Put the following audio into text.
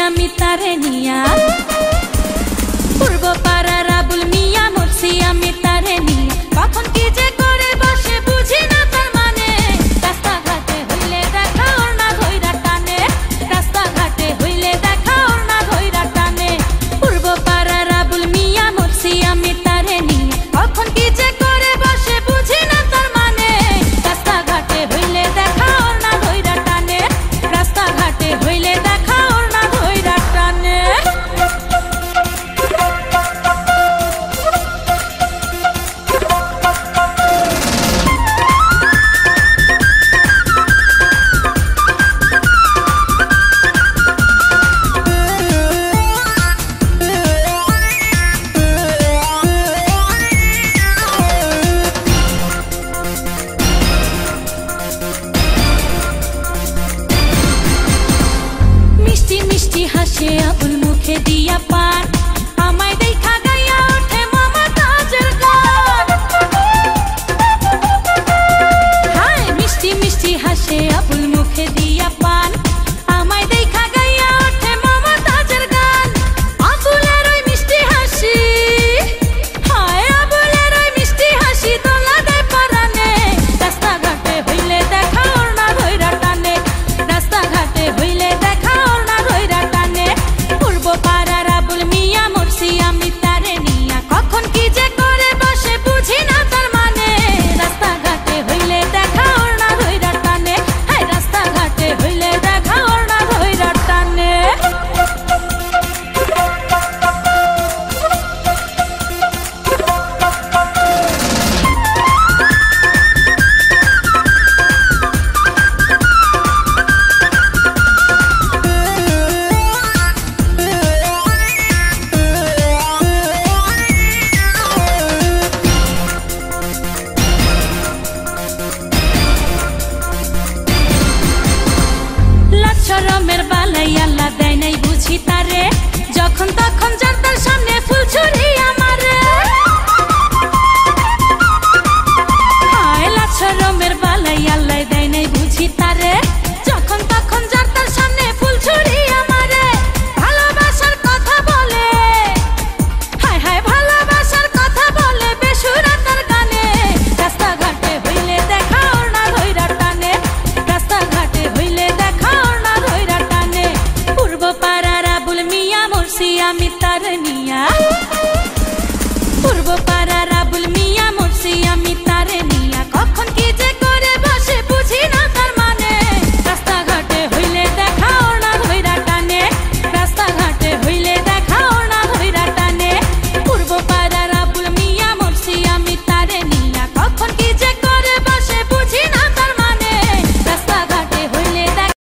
আমি তারে নিয়া পূর্ব পাড়ার আবুল মিয়া মরছি আমি তারে নিয়া কখন কি যে করে বসে বুঝি না তার মানে রাস্তাঘাটে হইলে দেখা ওর না ধইরা টানে রাস্তাঘাটে হইলে দেখা ওর না ধইরা টানে পূর্ব পাড়ার আবুল মিয়া মরছি আমি তারে নিয়া কখন কি যে করে বসে বুঝি না তার মানে রাস্তাঘাটে হইলে দেখা ওর না ধইরা টানে রাস্তাঘাটে হইলে দেখা ওর না ধইরা টানে মিষ্টি মিষ্টি হাসে আবুল মুখে দিয়া পান